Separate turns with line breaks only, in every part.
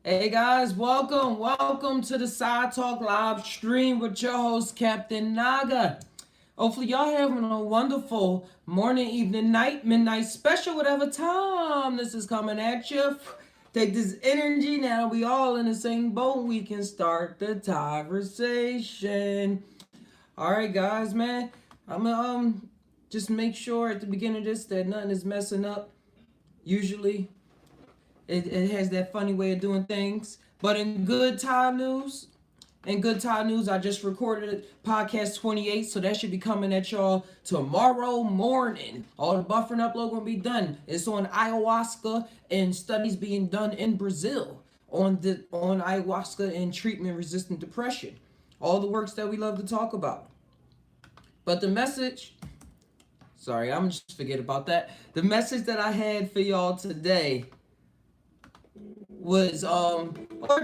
Hey guys, welcome to the Side Talk live stream with your host Captain Naga. Hopefully y'all having a wonderful morning, evening, night, midnight special, whatever time this is coming at you. Take this energy now. We all in the same boat. We can start the conversation. All right, guys, man. I'm gonna just make sure at the beginning of this that nothing is messing up. Usually, it has that funny way of doing things. But in good Thai news, I just recorded podcast 28, so that should be coming at y'all tomorrow morning. All the buffering upload gonna be done. It's on ayahuasca and studies being done in Brazil on ayahuasca and treatment resistant depression. All the works that we love to talk about. But the message, sorry, I'm just forget about that. The message that I had for y'all today was or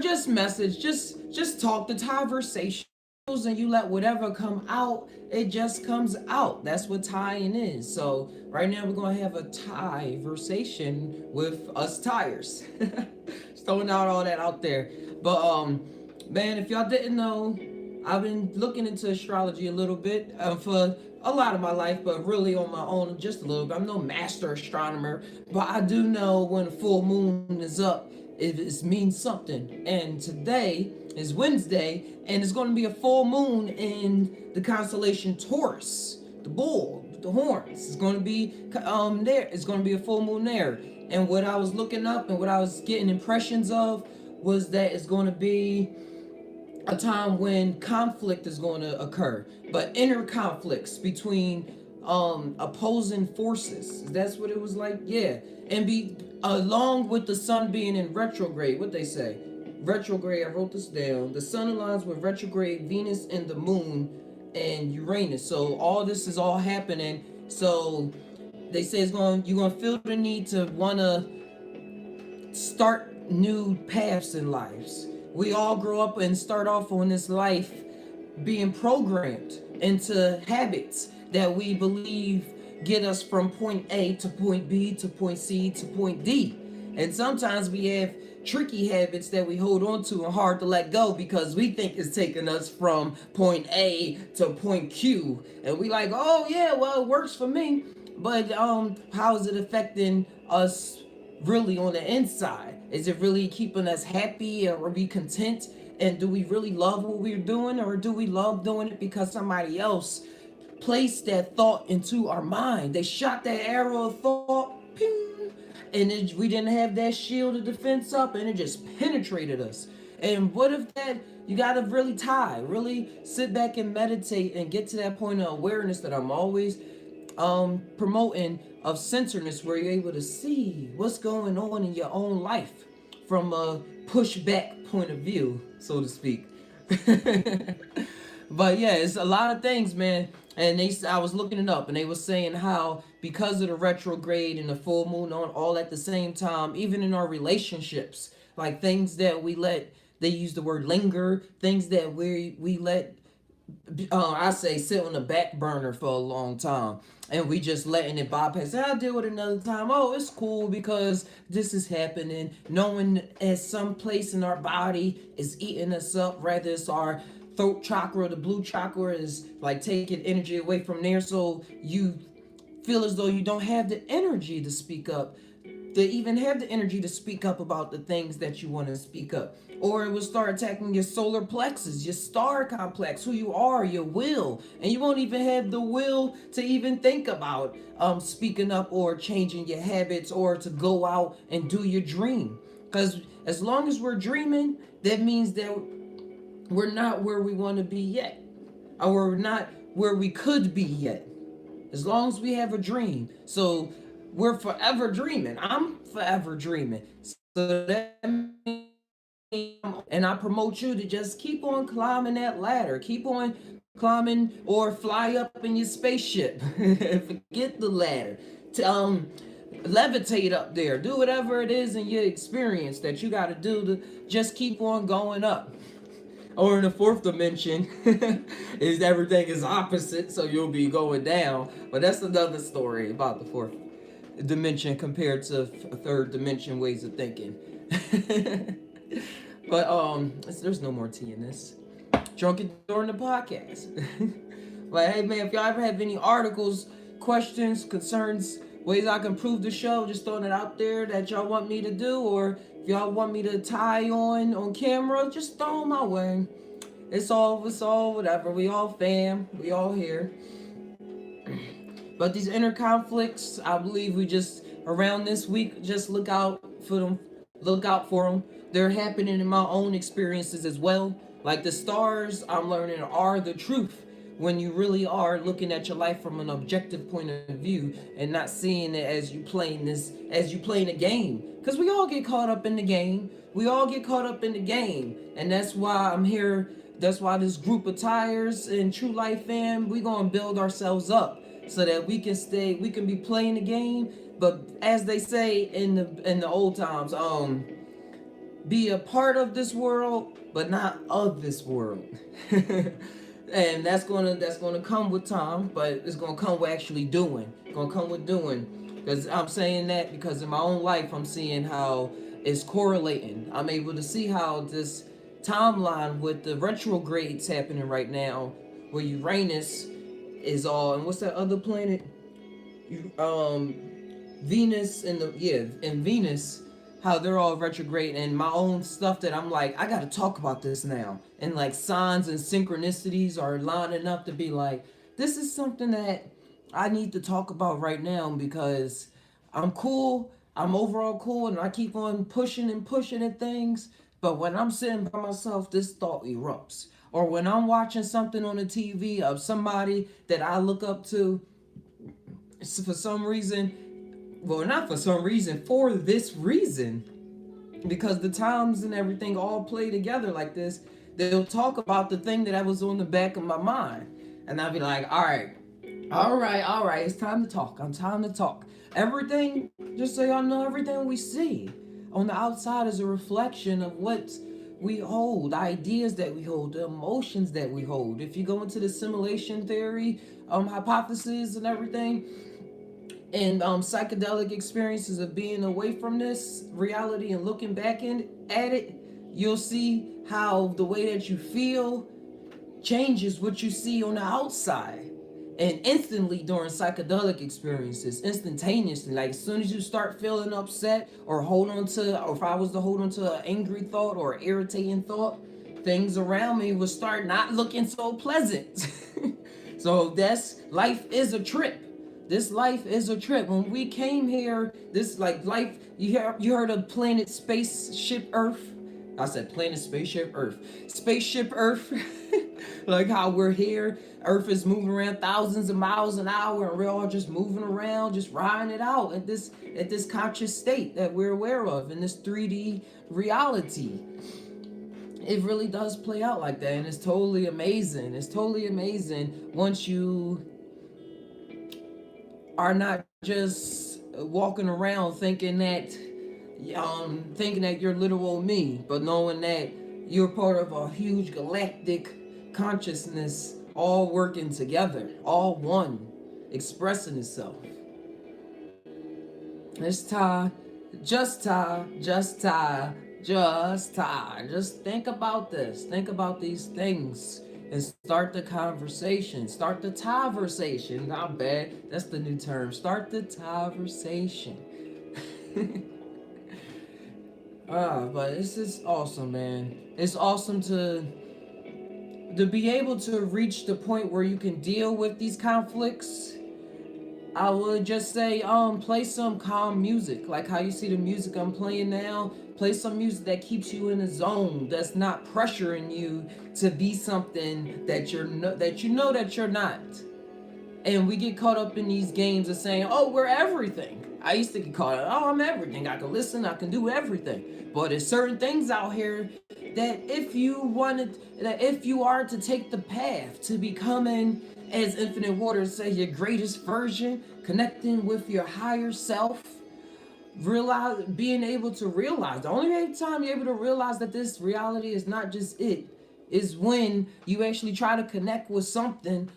just message, just talk the conversation, and you let whatever come out, it just comes out. That's what tying is. So right now we're gonna have a Thai conversation with us Tai'ers. Just throwing out all that out there. But man, if y'all didn't know, I've been looking into astrology a little bit for a lot of my life, but really on my own just a little bit. I'm no master astronomer, but I do know when a full moon is up, it means something. And today is Wednesday, and it's going to be a full moon in the constellation Taurus, the bull, the horns. It's going to be there. It's going to be a full moon there. And what I was looking up and what I was getting impressions of was that it's going to be a time when conflict is going to occur, but inner conflicts between opposing forces. That's what it was like, yeah. And be along with the sun being in retrograde. What they say, retrograde. I wrote this down. The sun aligns with retrograde Venus and the moon and Uranus. So all this is all happening. So they say you're gonna feel the need to wanna start new paths in lives. We all grow up and start off on this life being programmed into habits that we believe get us from point A to point B to point C to point D. And sometimes we have tricky habits that we hold on to and hard to let go because we think it's taking us from point A to point Q. And we like, oh yeah, well it works for me. But how is it affecting us really on the inside? Is it really keeping us happy, or are we content? And do we really love what we're doing, or do we love doing it because somebody else placed that thought into our mind? They shot that arrow of thought, ping, and we didn't have that shield of defense up, and it just penetrated us. And what if that, you gotta really sit back and meditate and get to that point of awareness that I'm always promoting, of centeredness, where you're able to see what's going on in your own life from a pushback point of view, so to speak. But yeah, it's a lot of things, man. And I was looking it up, and they were saying how because of the retrograde and the full moon on all at the same time, even in our relationships, like things that we let, they use the word linger, things that we let I say sit on the back burner for a long time, and we just letting it bypass. I'll deal with it another time. Oh, it's cool because this is happening. Knowing as some place in our body is eating us up, whether it's our throat chakra, the blue chakra is like taking energy away from there, so you feel as though you don't have the energy to speak up, to even have the energy to speak up about the things that you want to speak up. Or it will start attacking your solar plexus, your star complex, who you are, your will. And you won't even have the will to even think about speaking up or changing your habits or to go out and do your dream. Because as long as we're dreaming, that means that we're not where we want to be yet. Or we're not where we could be yet. As long as we have a dream. So we're forever dreaming. I'm forever dreaming. So that means, and I promote you to just keep on climbing that ladder. Keep on climbing or fly up in your spaceship. Forget the ladder. To, levitate up there. Do whatever it is in your experience that you got to do to just keep on going up. Or in the fourth dimension, is everything is opposite, so you'll be going down. But that's another story about the fourth dimension compared to third dimension ways of thinking. But there's no more tea in this. Drunk it during the podcast. But hey man, if y'all ever have any articles, questions, concerns, ways I can improve the show, just throwing it out there that y'all want me to do, or if y'all want me to tie on camera, just throw them my way. It's all whatever. We all fam, we all here. But these inner conflicts, I believe we just around this week just look out for them. Look out for them. They're happening in my own experiences as well. Like the stars, I'm learning are the truth when you really are looking at your life from an objective point of view and not seeing it as you playing a game. Because we all get caught up in the game. We all get caught up in the game, and that's why I'm here. That's why this group of Tai'ers and True Life fam, we gonna build ourselves up so that we can be playing the game, but as they say in the old times, be a part of this world but not of this world. And that's gonna come with time, but it's gonna come with actually doing. It's gonna come with doing, because I'm saying that because in my own life I'm seeing how it's correlating. I'm able to see how this timeline with the retrogrades happening right now, where Uranus is all, and what's that other planet? Venus and Venus, how they're all retrograde, and my own stuff that I'm like, I gotta talk about this now. And like signs and synchronicities are lining up to be like, this is something that I need to talk about right now because I'm cool. I'm overall cool, and I keep on pushing and pushing at things. But when I'm sitting by myself, this thought erupts. Or when I'm watching something on the TV of somebody that I look up to, for some reason, well, not for some reason, for this reason, because the times and everything all play together like this, they'll talk about the thing that was on the back of my mind. And I'll be like, all right, it's time to talk. Time to talk. Everything, just so y'all know, everything we see on the outside is a reflection of what we hold, the ideas that we hold, the emotions that we hold. If you go into the simulation theory, hypothesis and everything, and psychedelic experiences of being away from this reality and looking back at it, you'll see how the way that you feel changes what you see on the outside. And instantly during psychedelic experiences, instantaneously, like as soon as you start feeling upset or if I was to hold on to an angry thought or irritating thought, things around me would start not looking so pleasant. So life is a trip. This life is a trip. When we came here, this like life, you heard of planet spaceship Earth? I said planet spaceship Earth. Spaceship Earth. Like how we're here, Earth is moving around thousands of miles an hour, and we're all just moving around, just riding it out at this conscious state that we're aware of in this 3D reality. It really does play out like that, and it's totally amazing. It's totally amazing once you are not just walking around thinking that you're literal me, but knowing that you're part of a huge galactic consciousness, all working together, all one, expressing itself. It's TAi, just TAi, just TAi, just TAi. Just think about this. Think about these things and start the conversation. Start the TAiversation. Not bad. That's the new term. Start the TAiversation. But this is awesome, man. It's awesome to be able to reach the point where you can deal with these conflicts. I would just say, play some calm music, like how you see the music I'm playing now. Play some music that keeps you in a zone, that's not pressuring you to be something that you know that you're not. And we get caught up in these games of saying, oh, we're everything. I used to get caught up, oh, I'm everything. I can listen, I can do everything. But there's certain things out here that if you are to take the path to becoming, as Infinite Waters say, your greatest version, connecting with your higher self, being able to realize, the only time you're able to realize that this reality is not just it, is when you actually try to connect with something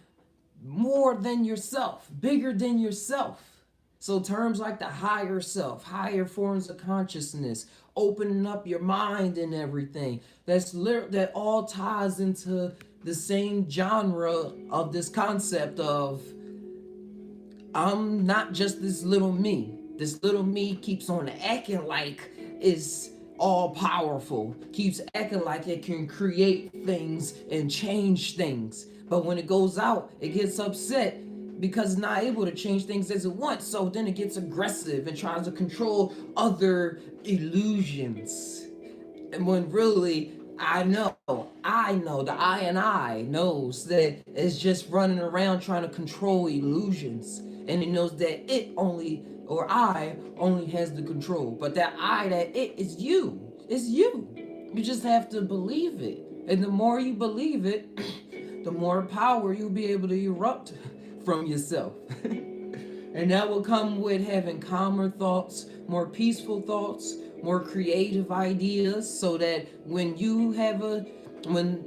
more than yourself, bigger than yourself. So terms like the higher self, higher forms of consciousness, opening up your mind and everything, that all ties into the same genre of this concept of I'm not just this little me. This little me keeps on acting like it's all powerful, keeps acting like it can create things and change things. But when it goes out, it gets upset because it's not able to change things as it wants. So then it gets aggressive and tries to control other illusions. And when really the I and I knows that it's just running around trying to control illusions. And it knows that it only, or I only has the control. But that I, that it is you. It's you. You just have to believe it. And the more you believe it, the more power you'll be able to erupt from yourself. And that will come with having calmer thoughts, more peaceful thoughts, more creative ideas, so that when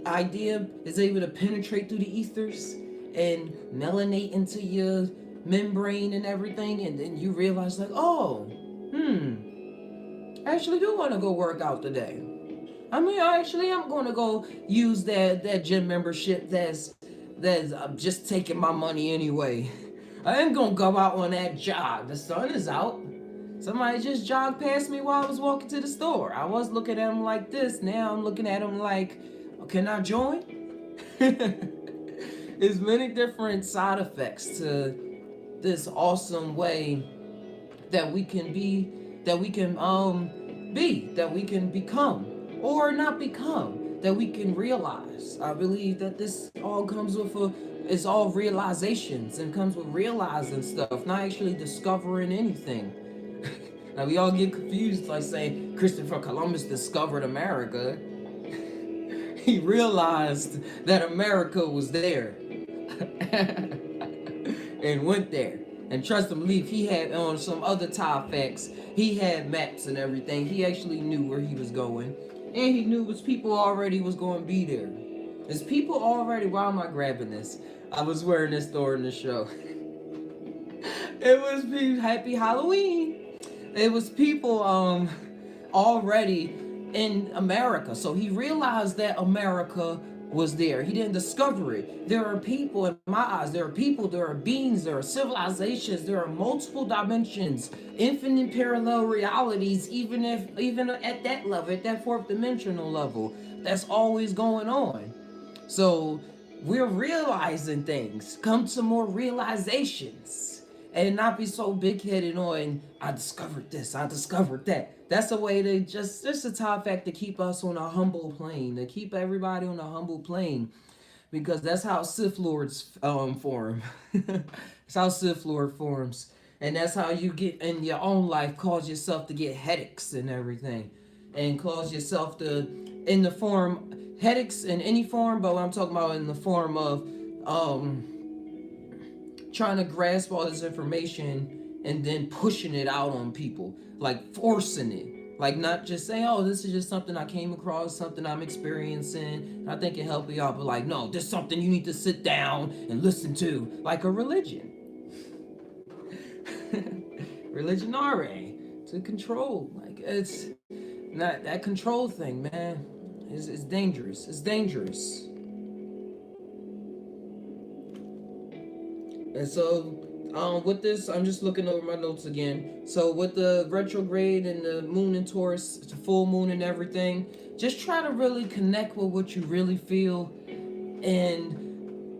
idea is able to penetrate through the ethers and melanate into your membrane and everything, and then you realize like, oh, I actually do want to go work out today. I mean, I'm going to go use that gym membership that's just taking my money anyway. I ain't gonna go out on that jog. The sun is out. Somebody just jogged past me while I was walking to the store. I was looking at him like this. Now I'm looking at him like, oh, can I join? There's many different side effects to this awesome way that we can be, that we can become, or not become, that we can realize. I believe that this all comes with it's all realizations and comes with realizing stuff, not actually discovering anything. Now we all get confused, like saying Christopher Columbus discovered America. He realized that America was there and went there. And trust and believe, he had on some other TAi facts, he had maps and everything. He actually knew where he was going. And he knew his people already was going to be there. His people already, why am I grabbing this? I was wearing this during the show. It was Happy Halloween. It was people already in America. So he realized that America was there. He didn't discover it. There are people, in my eyes, there are people, there are beings, there are civilizations, there are multiple dimensions, infinite parallel realities, even at that level, at that fourth dimensional level, that's always going on. So we're realizing things, come to more realizations, and not be so big-headed on, I discovered this, I discovered that. That's a way to just a top fact to keep us on a humble plane, to keep everybody on a humble plane, because that's how Sith Lords form. That's how Sith Lord forms. And that's how you get in your own life, cause yourself to get headaches and everything. And cause yourself to, in the form, headaches in any form, but what I'm talking about in the form of trying to grasp all this information and then pushing it out on people, like forcing it, like not just saying, oh, this is just something I came across, something I'm experiencing, I think it helped you out, but like, no, this is something you need to sit down and listen to, like a religion. Religion already to control, like it's not that control thing, man. It's dangerous. It's dangerous. And so, with this, I'm just looking over my notes again. So with the retrograde and the moon in Taurus, the full moon and everything, just try to really connect with what you really feel and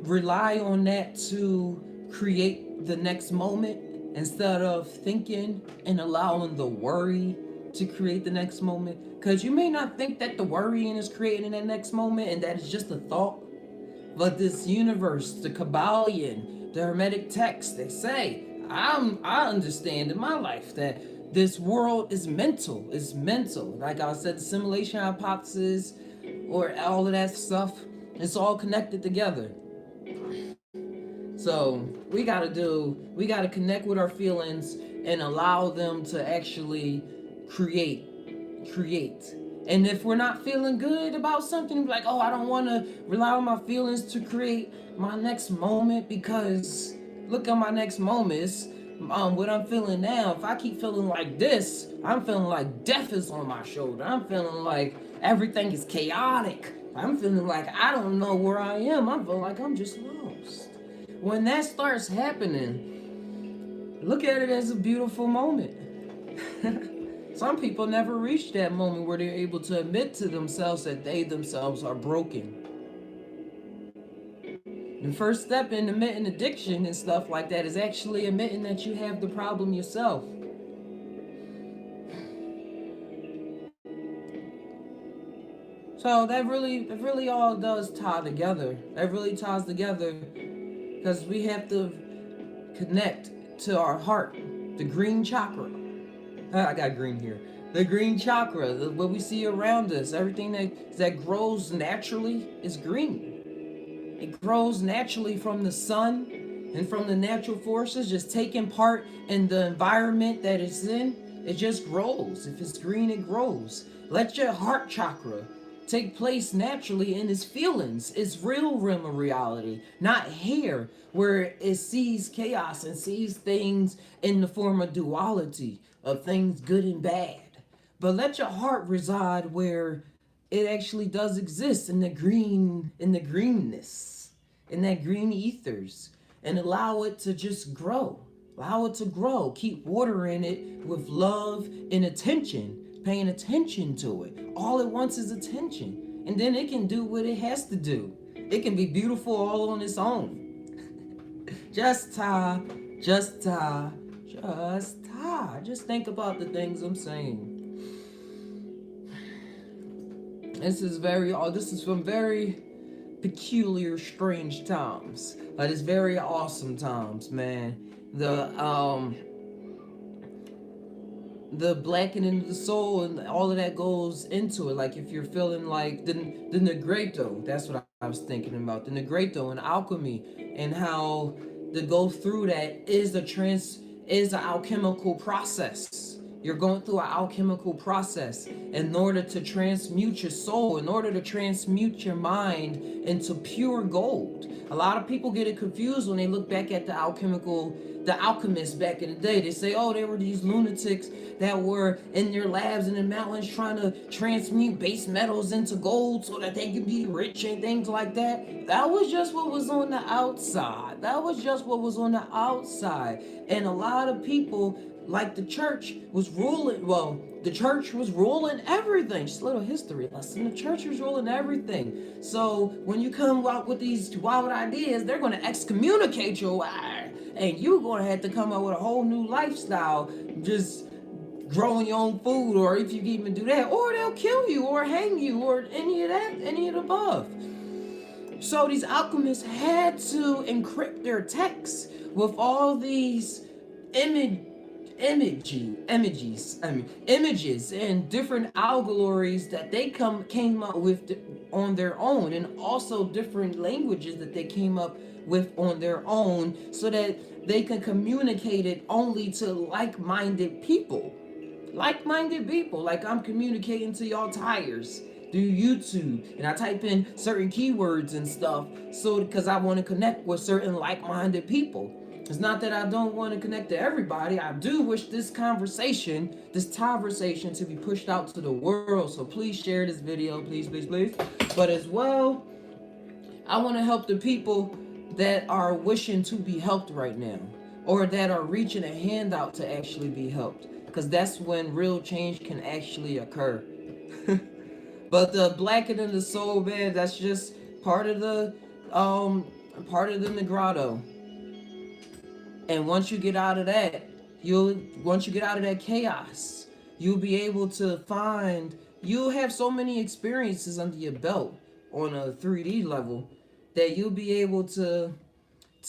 rely on that to create the next moment instead of thinking and allowing the worry to create the next moment. Because you may not think that the worrying is creating that next moment and that is just a thought. But this universe, the Kabbalion, the Hermetic texts, they say, I understand in my life that this world is mental. It's mental. Like I said, the simulation hypothesis or all of that stuff, it's all connected together. So we gotta connect with our feelings and allow them to actually create. And if we're not feeling good about something, like, oh, I don't want to rely on my feelings to create my next moment, because look at my next moment. what I'm feeling now, if I keep feeling like this, I'm feeling like death is on my shoulder. I'm feeling like everything is chaotic. I'm feeling like I don't know where I am. I'm feeling like I'm just lost. When that starts happening, look at it as a beautiful moment. Some people never reach that moment where they're able to admit to themselves that they themselves are broken. The first step in admitting addiction and stuff like that is actually admitting that you have the problem yourself. So that really all does tie together. That really ties together because we have to connect to our heart, the green chakra. I got green here. The green chakra, what we see around us, everything that grows naturally is green. It grows naturally from the sun and from the natural forces, just taking part in the environment that it's in. It just grows. If it's green, it grows. Let your heart chakra take place naturally in its feelings, its real realm of reality, not here where it sees chaos and sees things in the form of duality, of things good and bad. But let your heart reside where it actually does exist in the greenness, in that green ethers, and allow it to just grow. Allow it to grow. Keep watering it with love and attention, paying attention to it. All it wants is attention. And then it can do what it has to do. It can be beautiful all on its own. Just TAi, just TAi, just TAi. Just think about the things I'm saying. This is from very peculiar, strange times. It's very awesome times, man. The blackening of the soul and all of that goes into it. Like if you're feeling like the Negreto, that's what I was thinking about. The Negreto and alchemy, and how to go through that is an alchemical process. You're going through an alchemical process in order to transmute your soul, in order to transmute your mind into pure gold. A lot of people get it confused when they look back at the alchemists back in the day. They say, oh, they were these lunatics that were in their labs in the mountains trying to transmute base metals into gold so that they could be rich and things like that. That was just what was on the outside. That was just what was on the outside. And a lot of people, like the church was ruling, the church was ruling everything. Just a little history lesson. The church was ruling everything. So when you come out with these wild ideas, they're going to excommunicate you. And you're going to have to come up with a whole new lifestyle, just growing your own food, or if you can even do that, or they'll kill you or hang you or any of the above. So these alchemists had to encrypt their texts with all these images and different allegories that they came up with on their own, and also different languages that they came up with on their own, so that they can communicate it only to like-minded people. Like I'm communicating to y'all Tai'ers through YouTube, and I type in certain keywords and stuff, so because I want to connect with certain like-minded people. It's not that I don't want to connect to everybody. I do wish this conversation, this conversation, to be pushed out to the world. So please share this video, please, please, please. But as well, I want to help the people that are wishing to be helped right now, or that are reaching a hand out to actually be helped, because that's when real change can actually occur. But the blackening of the soul, man, that's just part of the Negrado. And once you get out of that, chaos, you'll be able to you'll have so many experiences under your belt on a 3D level that you'll be able to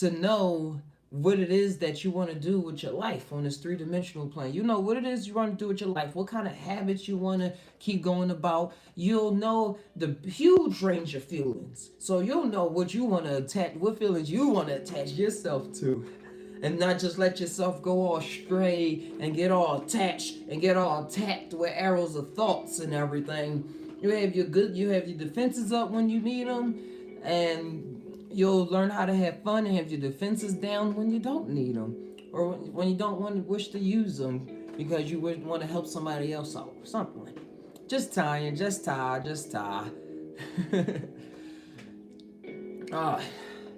know what it is that you want to do with your life on this three-dimensional plane. You know what it is you want to do with your life, what kind of habits you want to keep going about. You'll know the huge range of feelings. So you'll know what you want to attach, what feelings you want to attach yourself to. And not just let yourself go all stray and get all attached and get all attacked with arrows of thoughts and everything. You have your defenses up when you need them, and you'll learn how to have fun and have your defenses down when you don't need them. or when you don't want to wish to use them because you would want to help somebody else out, something like that. Just tying, just tie, just tie. Ah,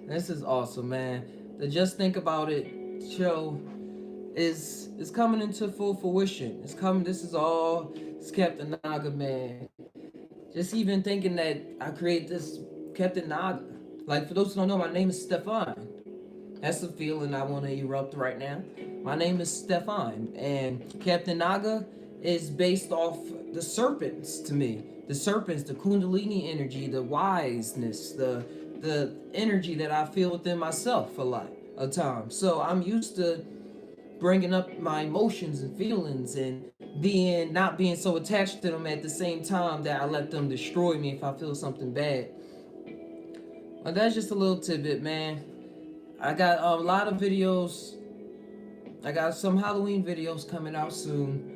this is awesome, man. The Just Think About It show is coming into full fruition. It's coming. This is all. It's Captain Naga, man. Just even thinking that I create this Captain Naga. Like, for those who don't know, my name is Stefan. That's the feeling I want to erupt right now. My name is Stefan, and Captain Naga is based off the serpents to me. The serpents, the Kundalini energy, the wiseness, the energy that I feel within myself a lot of times. So I'm used to bringing up my emotions and feelings and being not being so attached to them at the same time that I let them destroy me if I feel something bad. But that's just a little tidbit, man. I got a lot of videos. I got some Halloween videos coming out soon.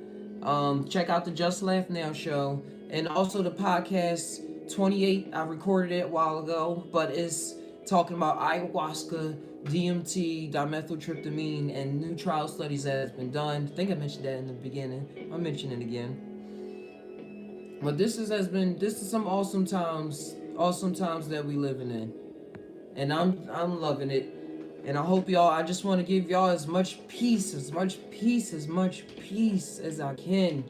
Check out the Just Laugh Now show and also the podcast 28. I recorded it a while ago, but it's talking about ayahuasca, DMT, dimethyltryptamine, and new trial studies that has been done. I think I mentioned that in the beginning. I'll mention it again. But this is some awesome times that we living in, and I'm loving it. And I hope y'all, I just want to give y'all as much peace as I can,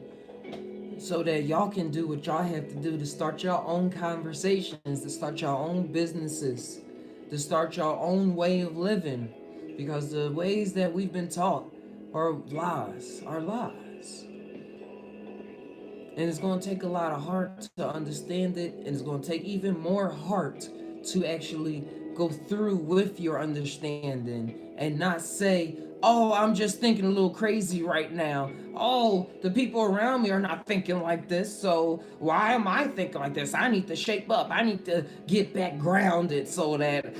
so that y'all can do what y'all have to do to start your own conversations, to start your own businesses, to start your own way of living. Because the ways that we've been taught are lies. And it's going to take a lot of heart to understand it, and it's going to take even more heart to actually go through with your understanding and not say, oh, I'm just thinking a little crazy right now. Oh, the people around me are not thinking like this, so why am I thinking like this? I need to shape up. I need to get back grounded so that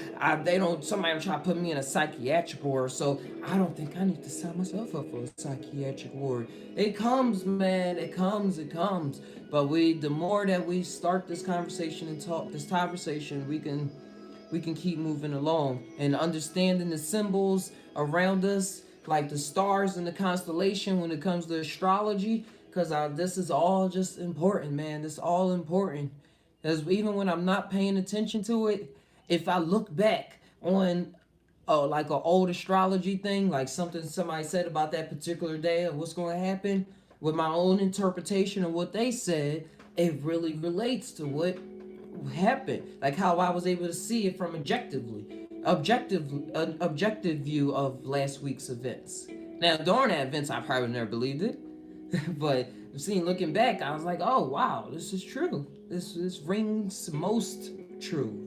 somebody try to put me in a psychiatric ward, so I don't think I need to sign myself up for a psychiatric ward. It comes, man. It comes. But the more that we start this conversation and talk this conversation, we can keep moving along and understanding the symbols around us, like the stars and the constellation when it comes to astrology, because this is all just important, man. This is all important. Because even when I'm not paying attention to it, if I look back on like an old astrology thing, like something somebody said about that particular day of what's going to happen, with my own interpretation of what they said, it really relates to what happened, like how I was able to see it from objective view of last week's events. Now during that events I probably never believed it, but looking back, I was like, oh wow, this is true. This rings most true.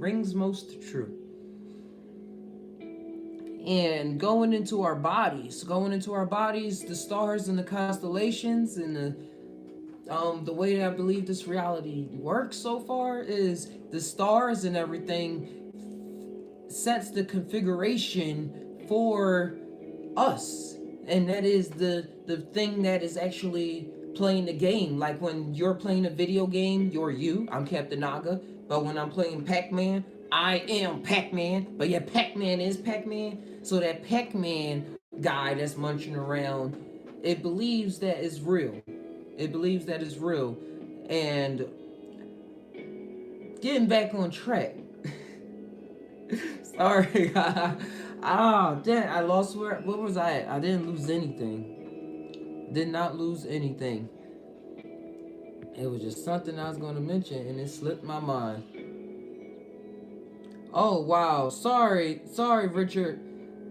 And going into our bodies, the stars and the constellations and the way that I believe this reality works so far is the stars and everything sets the configuration for us, and that is the thing that is actually playing the game. Like when you're playing a video game, you're you. I'm Captain Naga. But when I'm playing Pac-Man, I am Pac-Man. But yeah, Pac-Man is Pac-Man. So that Pac-Man guy that's munching around, it believes that is real. And getting back on track. Sorry. Damn, I lost where. What was I at? I didn't lose anything. Did not lose anything. It was just something I was going to mention, and it slipped my mind. Oh, wow. Sorry, Richard.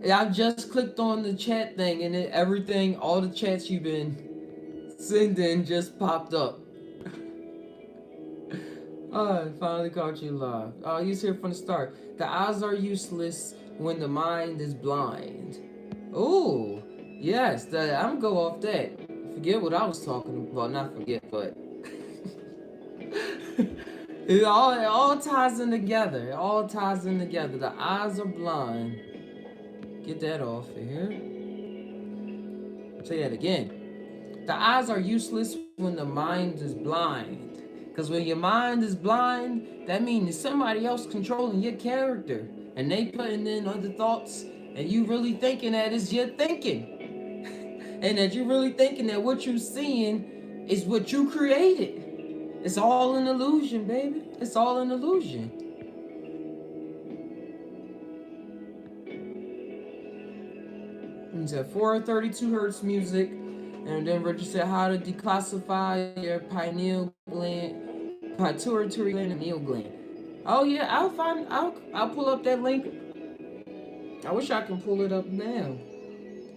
I just clicked on the chat thing, and everything, all the chats you've been sending just popped up. Oh, I finally caught you live. Oh, he's here from the start. The eyes are useless when the mind is blind. Ooh, yes, I'm gonna go off that. Forget what I was talking about. Not forget, but it all ties in together. The eyes are blind. Get that off of here. Say that again. The eyes are useless when the mind is blind. Because when your mind is blind, that means somebody else controlling your character. And they putting in other thoughts And you really thinking that is your thinking. And that you're really thinking that what you're seeing is what you created. It's all an illusion, baby. It's all an illusion. He said 432 hertz music. And then Richard said how to declassify your pineal gland, pituitary gland, and pineal gland. Oh yeah, I'll pull up that link. I wish I can pull it up now.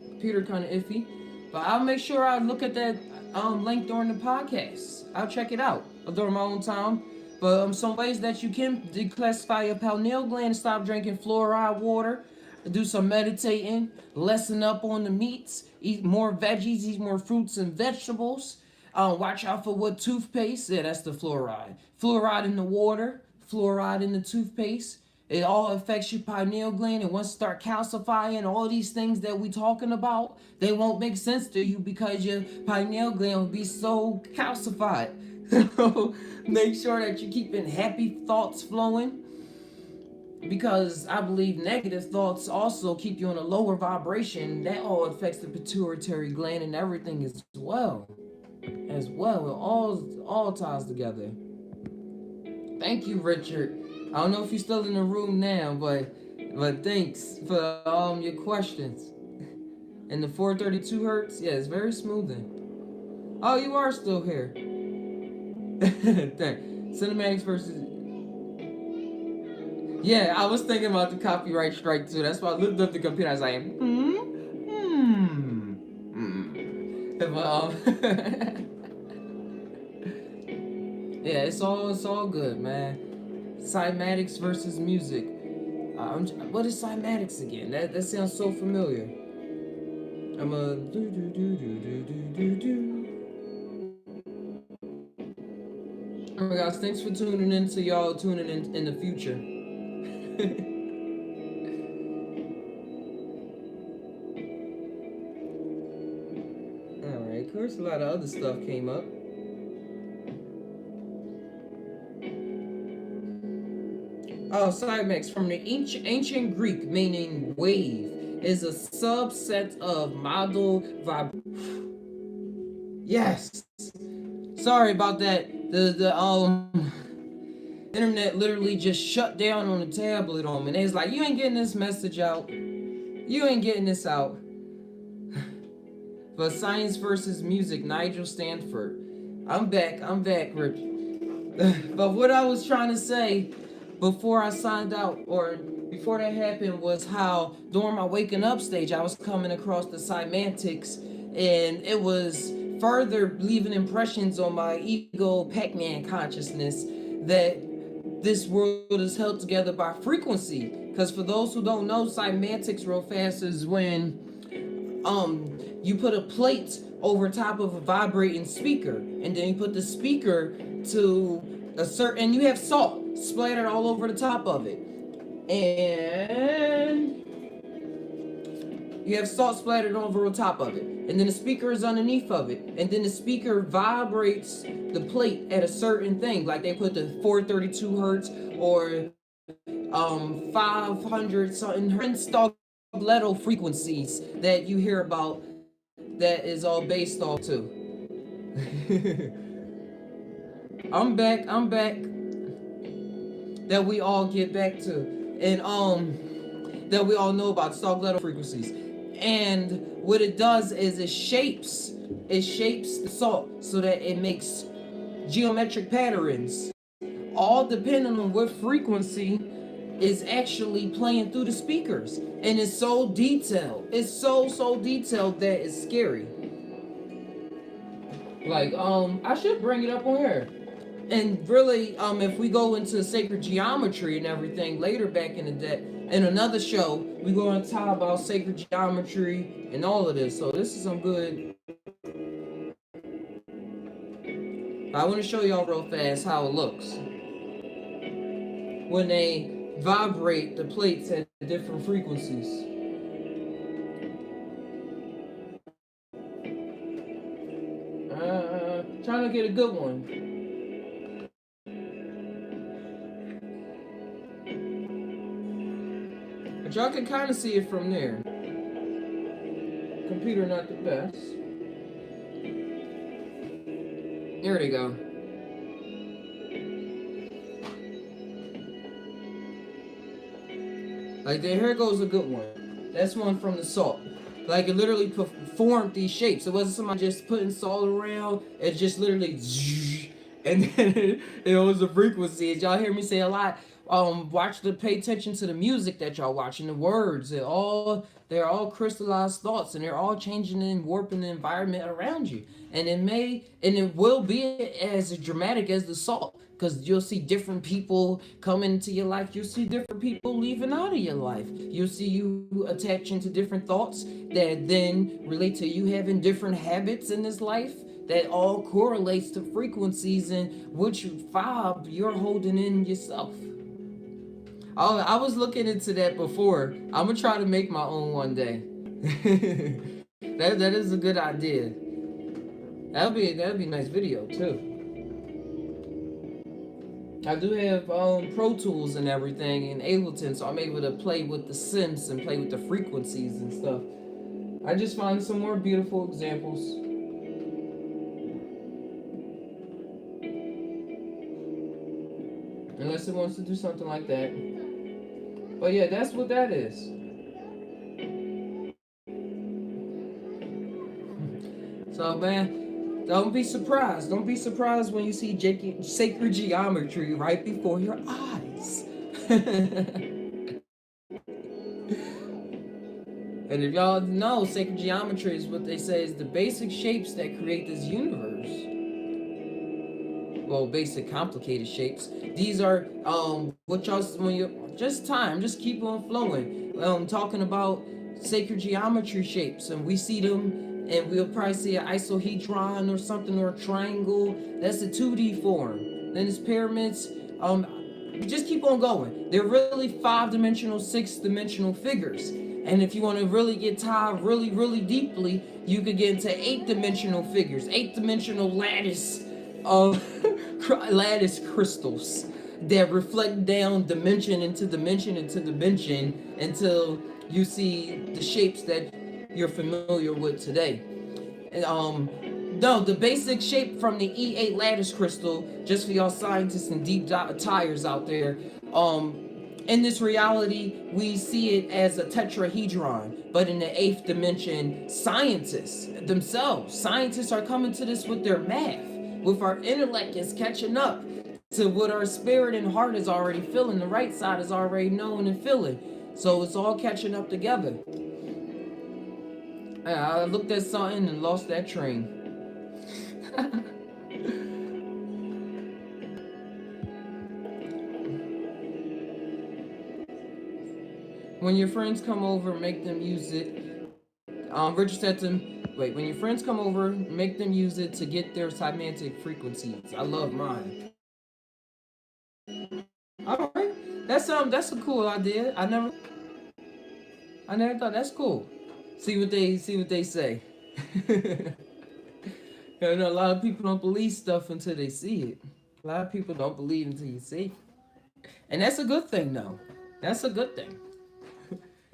Computer kind of iffy, but I'll make sure I look at that link during the podcast. I'll check it out during my own time. But some ways that you can declassify your pineal gland: stop drinking fluoride water, do some meditating, lessen up on the meats, eat more veggies, eat more fruits and vegetables. Watch out for what toothpaste. Yeah, that's the fluoride. Fluoride in the water, fluoride in the toothpaste. It all affects your pineal gland, and once you start calcifying all these things that we talking about, they won't make sense to you because your pineal gland will be so calcified. So make sure that you're keeping happy thoughts flowing, because I believe negative thoughts also keep you on a lower vibration. That all affects the pituitary gland and everything as well. As well, it all ties together. Thank you, Richard. I don't know if you're still in the room now, but thanks for your questions. And the 432 hertz, yeah, it's very smoothing. Oh, you are still here. Cymatics versus. Yeah, I was thinking about the copyright strike too. That's why I lifted up the computer. I was like, But, yeah, it's all good, man. Cymatics versus music. What is Cymatics again? That sounds so familiar. I'm a Oh my gosh, thanks for tuning in to y'all tuning in the future. Alright, of course a lot of other stuff came up. Oh, Cymatics from the ancient Greek, meaning wave, is a subset of modal vibration. Yes. Sorry about that. The internet literally just shut down on the tablet on me. And it's like, you ain't getting this message out. You ain't getting this out. But Science versus Music, Nigel Stanford. I'm back, Rich. But what I was trying to say before I signed out, or before that happened, was how during my waking up stage, I was coming across the Cymatics, and it was further leaving impressions on my ego Pac-Man consciousness that this world is held together by frequency. Because for those who don't know, Cymatics real fast is when you put a plate over top of a vibrating speaker, and then you put the speaker to a certain, and you have salt splattered all over the top of it, and you have salt splattered over the top of it, and then the speaker is underneath of it, and then the speaker vibrates the plate at a certain thing, like they put the 432 hertz or 500 something staccato frequencies that you hear about. That is all based off too. I'm back. That we all get back to, and that we all know about staccato frequencies. And what it does is it shapes the salt so that it makes geometric patterns, all depending on what frequency is actually playing through the speakers. And it's so detailed. It's so detailed that it's scary. Like, I should bring it up on here. And really, if we go into sacred geometry and everything later back in the day, in another show, we're going to talk about sacred geometry and all of this. So this is some good. I want to show y'all real fast how it looks when they vibrate the plates at different frequencies. Trying to get a good one. But y'all can kind of see it from there. Computer not the best. There they go. Like here goes a good one. That's one from the salt. Like it literally formed these shapes. It wasn't somebody just putting salt around. It just literally, and then it was a frequency. As y'all hear me say a lot, pay attention to the music that y'all watching, the words. They're all crystallized thoughts, and they're all changing and warping the environment around you. And it will be as dramatic as the salt, because you'll see different people come into your life. You'll see different people leaving out of your life. You'll see you attaching to different thoughts that then relate to you having different habits in this life. That all correlates to frequencies and which vibe you're holding in yourself. I was looking into that before. I'm gonna try to make my own one day. that is a good idea. That'd be a nice video too. I do have Pro Tools and everything in Ableton, so I'm able to play with the synths and play with the frequencies and stuff. I just found some more beautiful examples. Unless it wants to do something like that. But yeah, that's what that is. So man, don't be surprised. Don't be surprised when you see sacred geometry right before your eyes. And if y'all know, sacred geometry is what they say is the basic shapes that create this universe. Well, basic complicated shapes. These are what y'all, when you just keep on flowing. Talking about sacred geometry shapes, and we see them, and we'll probably see an isohedron or something, or a triangle. That's a 2D form. Then it's pyramids. Just keep on going. They're really 5-dimensional, 6-dimensional figures. And if you want to really get tied really, really deeply, you could get into 8-dimensional figures, 8-dimensional lattice crystals that reflect down dimension into dimension into dimension until you see the shapes that you're familiar with today. And no, the basic shape from the E8 lattice crystal, just for y'all scientists and deep Tai'ers out there, in this reality, we see it as a tetrahedron, but in the 8th dimension, scientists are coming to this with their math, with our intellect is catching up to what our spirit and heart is already feeling. The right side is already knowing and feeling. So it's all catching up together. I looked at something and lost that train. When your friends come over, make them use it. Richard said to him, wait, when your friends come over, make them use it to get their cymatic frequencies. I love mine. All right, that's a cool idea. I never thought that's cool. See what they say. You know, a lot of people don't believe stuff until they see it. A lot of people don't believe until you see it. And that's a good thing, though. That's a good thing.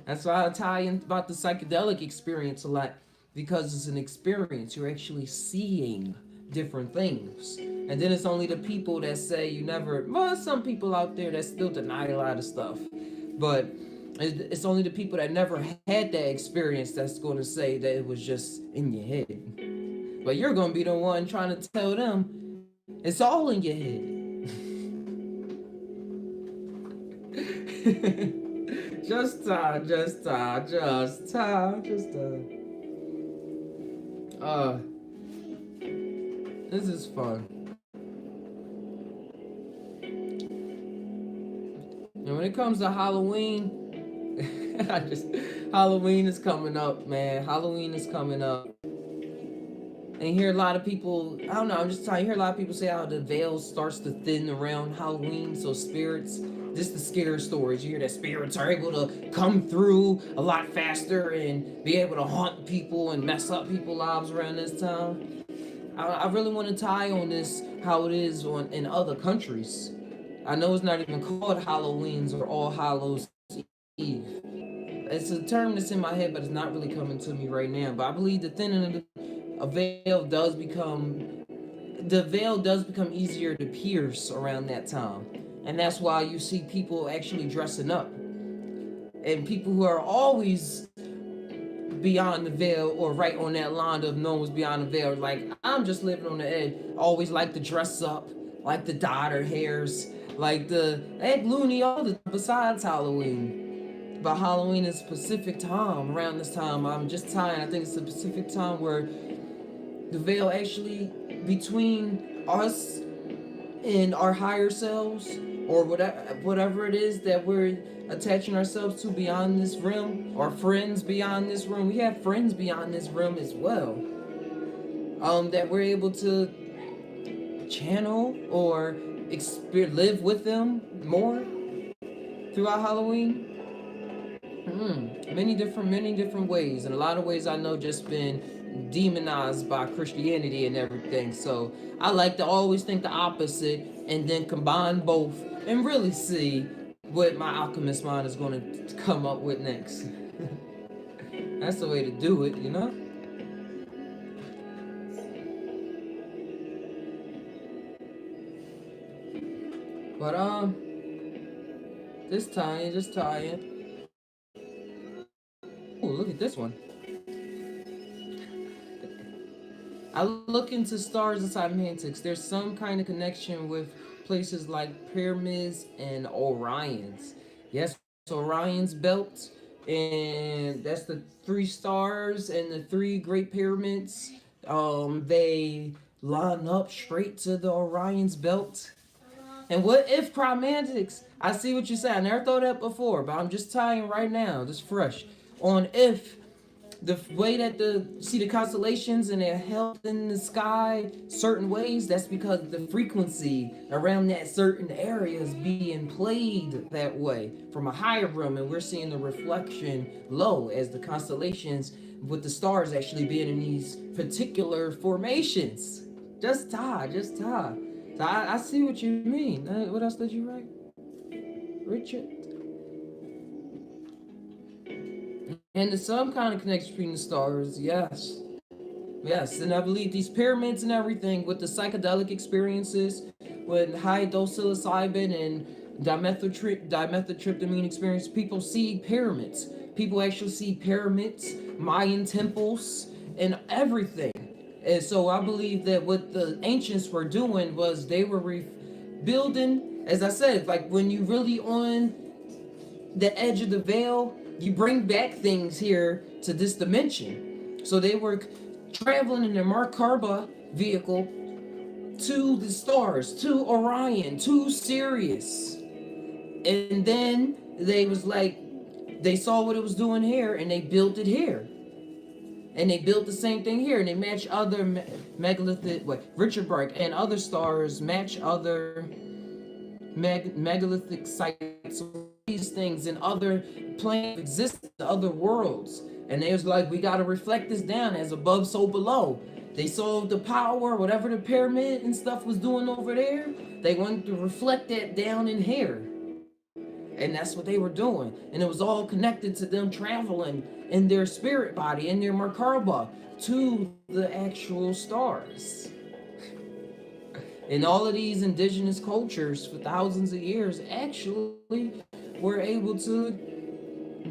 That's why I tie in about the psychedelic experience a lot, because it's an experience. You're actually seeing different things. And then it's only the people that say you never, well, some people out there that still deny a lot of stuff. But it's only the people that never had that experience that's going to say that it was just in your head. But you're going to be the one trying to tell them it's all in your head. Just TAi. This is fun. And when it comes to Halloween, Halloween is coming up, man. Halloween is coming up. And you hear a lot of people, I don't know, I'm just telling you, hear a lot of people say how the veil starts to thin around Halloween, so spirits, just the scare stories, you hear that spirits are able to come through a lot faster and be able to haunt people and mess up people's lives around this time. I really want to tie on this, how it is in other countries. I know it's not even called Halloween's or All Hallows Eve. it's a term that's in my head, but it's not really coming to me right now. But I believe the thinning of the veil does become easier to pierce around that time, and that's why you see people actually dressing up, and people who are always beyond the veil or right on that line of no one's beyond the veil. Like, I'm just living on the edge. Always like to dress up, like the dye their hairs, like the act loony all the besides Halloween. But Halloween is a specific time. Around this time, I'm just tired. I think it's a specific time where the veil actually between us and our higher selves, or whatever it is that we're attaching ourselves to beyond this realm, or friends beyond this realm. We have friends beyond this realm as well, that we're able to channel or live with them more throughout Halloween. Many different ways, and a lot of ways I know just been demonized by Christianity and everything. So I like to always think the opposite and then combine both and really see what my alchemist mind is going to come up with next. That's the way to do it, you know? But just tying. Oh, look at this one. I look into stars and Cymatics. There's some kind of connection with places like pyramids and Orions. Yes, Orion's belt, and that's the 3 stars and the 3 great pyramids. They line up straight to the Orion's belt. And what if Cymatics? I see what you said. I never thought that before, but I'm just tying right now, just fresh, on if the way that the constellations and they're held in the sky certain ways, that's because the frequency around that certain area is being played that way from a higher realm, and we're seeing the reflection low as the constellations with the stars actually being in these particular formations. Just TAi. So I see what you mean. What else did you write, Richard? And there's some kind of connection between the stars, yes. Yes, and I believe these pyramids and everything with the psychedelic experiences, with high dose psilocybin and dimethyltryptamine experience, people see pyramids. People actually see pyramids, Mayan temples, and everything. And so I believe that what the ancients were doing was they were rebuilding, as I said, like when you really on the edge of the veil, you bring back things here to this dimension. So they were traveling in their Merkaba vehicle to the stars, to Orion, to Sirius. And then they was like, they saw what it was doing here and they built it here. And they built the same thing here, and they match other megalithic, Richard Bright and other stars match other megalithic sites, these things in other planes exist, other worlds. And they was like, we got to reflect this down, as above so below. They saw the power, whatever the pyramid and stuff was doing over there, they wanted to reflect that down in here. And that's what they were doing. And it was all connected to them traveling in their spirit body, in their Merkaba, to the actual stars. And all of these indigenous cultures for thousands of years actually were able to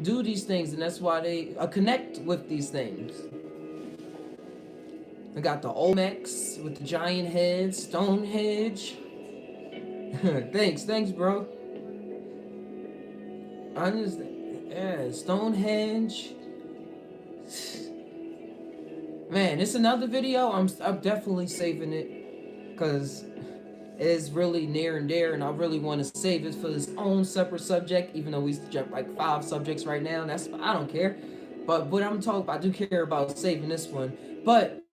do these things. And that's why they connect with these things. I got the Olmecs with the giant head, Stonehenge. Thanks, bro. I just, yeah, Stonehenge. Man, it's another video. I'm definitely saving it because it's really near and dear, and I really want to save it for its own separate subject. Even though we jumped like 5 subjects right now, I don't care. But what I'm talking about, I do care about saving this one. But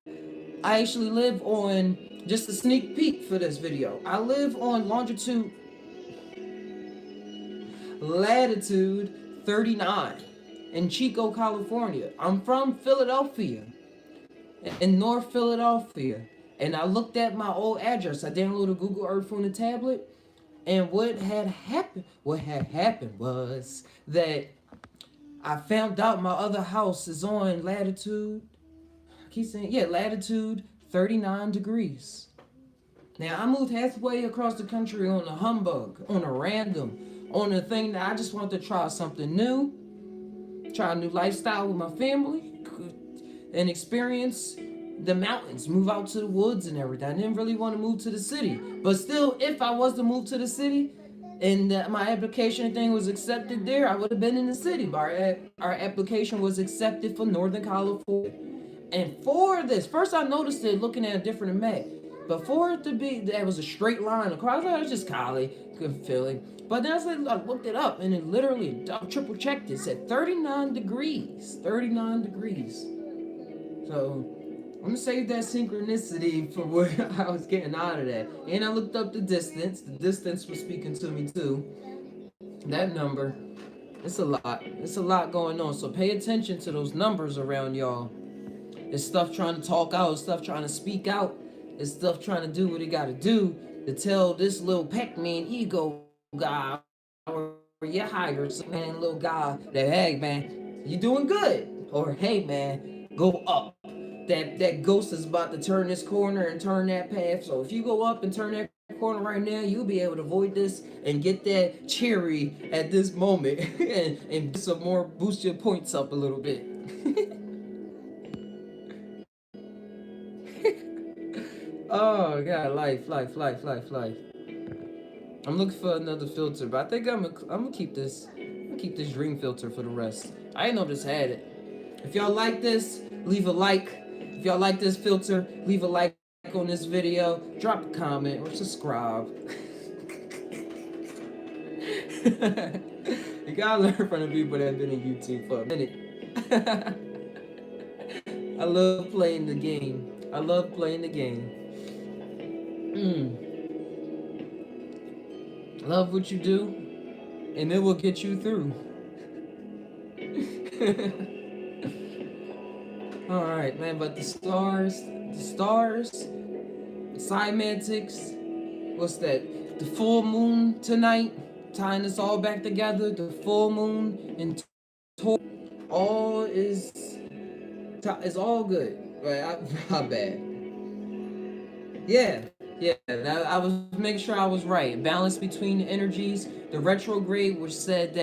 I actually live on, just a sneak peek for this video, I live on latitude 39 in Chico, California. I'm from Philadelphia, in North Philadelphia. And I looked at my old address. I downloaded Google Earth on the tablet. And what had happened was that I found out my other house is on latitude. I keep saying, yeah, latitude 39 degrees. Now, I moved halfway across the country on a humbug, on a random, on a thing that I just wanted to try something new, try a new lifestyle with my family, and experience the mountains, move out to the woods and everything. I didn't really want to move to the city. But still, if I was to move to the city and my application thing was accepted there, I would have been in the city. But our application was accepted for Northern California. And for this, first I noticed it looking at a different map. But for it to be, that was a straight line across, I was just Cali, good feeling. But then I looked it up and it literally, I triple checked it, said 39 degrees. 39 degrees. So I'm gonna save that synchronicity for what I was getting out of that. And I looked up the distance. The distance was speaking to me too. That number. It's a lot. It's a lot going on. So pay attention to those numbers around y'all. It's stuff trying to talk out. It's stuff trying to speak out. It's stuff trying to do what it gotta do to tell this little Pac-Man ego guy or your higher man little guy that, hey man, you doing good. Or hey man, go up. That ghost is about to turn this corner and turn that path. So if you go up and turn that corner right now, you'll be able to avoid this and get that cherry at this moment and some more, boost your points up a little bit. Oh god, life. I'm looking for another filter, but I think I'm gonna keep this. I'm gonna keep this dream filter for the rest. I didn't know this had it. If y'all like this, leave a like. If y'all like this filter, leave a like on this video. Drop a comment or subscribe. You gotta learn from the people that have been in YouTube for a minute. I love playing the game. I love playing the game. Love what you do, and it will get you through. All right, man. But the stars, Cymatics. What's that? The full moon tonight, tying us all back together. The full moon and Torus, all is all good. Right? My bad. Yeah. Yeah, I was making sure I was right. Balance between the energies. The retrograde, which said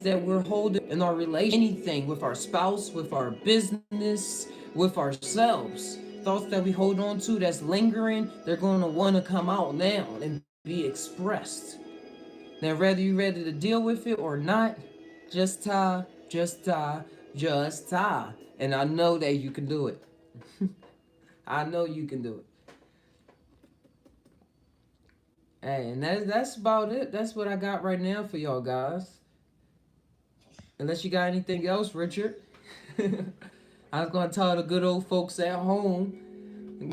that we're holding in our relation, anything with our spouse, with our business, with ourselves. Thoughts that we hold on to that's lingering, they're going to want to come out now and be expressed. Now, whether you're ready to deal with it or not, just TAi, just TAi, just TAi. And I know that you can do it. I know you can do it. Hey, and that's about it. That's what I got right now for y'all guys. Unless you got anything else, Richard. I was gonna tell the good old folks at home,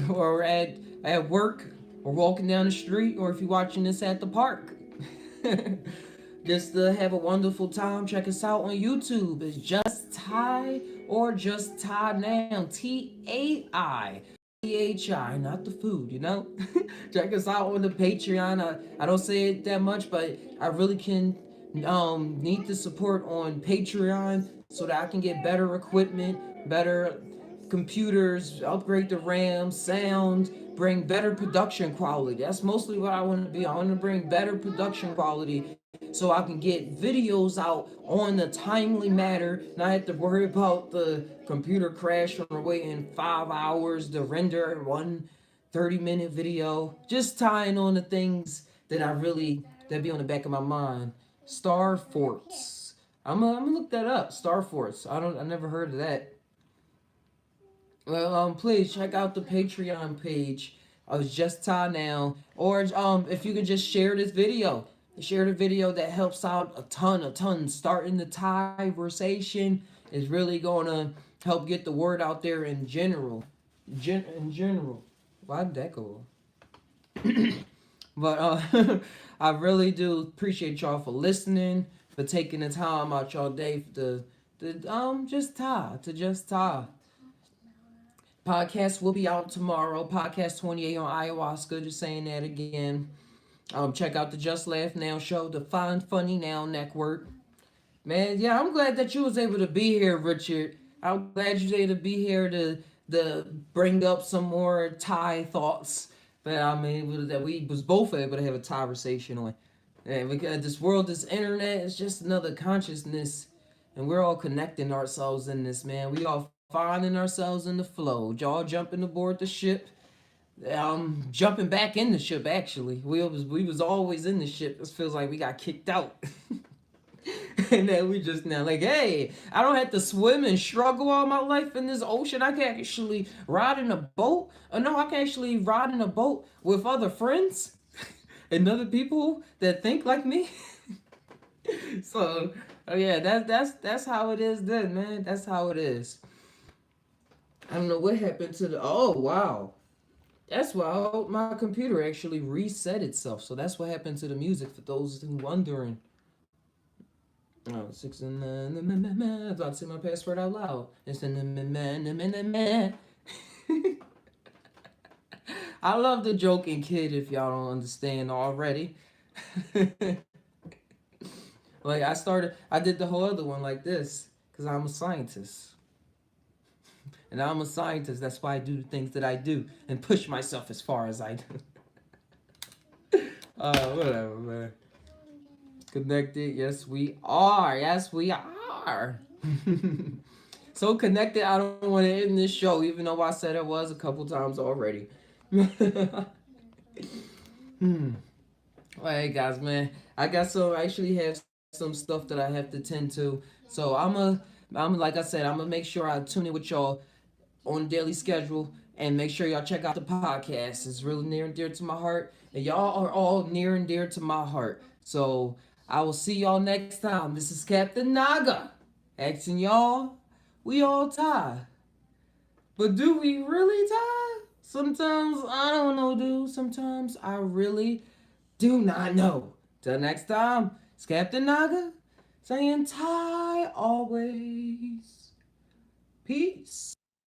or at work, or walking down the street, or if you're watching this at the park. Just to have a wonderful time. Check us out on YouTube. It's Just TAi or Just TAi now. TAI. THI, not the food, you know? Check us out on the Patreon. I don't say it that much, but I really can need the support on Patreon so that I can get better equipment, better computers, upgrade the RAM, sound, bring better production quality. That's mostly what I want to be. I want to bring better production quality so I can get videos out on the timely matter, not have to worry about the computer crash or waiting 5 hours to render one 30-minute video. Just tying on the things that be on the back of my mind. Star Forts. I'm gonna look that up. Star Forts. I never heard of that. Well, please check out the Patreon page. I was Just TAi now, or if you can just share this video. Share the video, that helps out a ton. Starting the Tai'versation is really gonna help get the word out there in general. In general. Why did that go? But I really do appreciate y'all for listening, for taking the time out y'all day to Just TAi. Podcast will be out tomorrow. Podcast 28 on ayahuasca. Just saying that again. Check out the Just Laugh Now show, the Find Funny Now Network. Man, yeah, I'm glad that you was able to be here, Richard. I'm glad you was able to be here to bring up some more Thai thoughts. But I mean, that we was both able to have a conversation on. And because this world, this internet is just another consciousness, and we're all connecting ourselves in this, man. We all finding ourselves in the flow. Y'all jumping aboard the ship. Jumping back in the ship. Actually, we was always in the ship. This feels like we got kicked out. And then we just now like, hey, I don't have to swim and struggle all my life in this ocean. I can actually ride in a boat. No, I can actually ride in a boat with other friends and other people that think like me. So, oh yeah, that's how it is then, man. That's how it is. I don't know what happened to the. Oh wow, that's why my computer actually reset itself. So that's what happened to the music for those who wondering. Oh, 6 and I was about to say my password out loud. It's I love the joking kid if y'all don't understand already. Like I did the whole other one like this because I'm a scientist. And I'm a scientist. That's why I do the things that I do and push myself as far as I do. Whatever, man. Connected. Yes, we are. Yes, we are. So connected, I don't want to end this show, even though I said it was a couple times already. Hmm. Well, hey guys, man, I got some. I actually have some stuff that I have to tend to. So I'm like I said, I'm gonna make sure I tune in with y'all on daily schedule and make sure y'all check out the podcast. It's really near and dear to my heart, and y'all are all near and dear to my heart. So I will see y'all next time. This is Captain Naga, asking y'all, we all tie, but do we really tie? Sometimes I don't know, dude. Sometimes I really do not know. Till next time, it's Captain Naga saying tie always. Peace.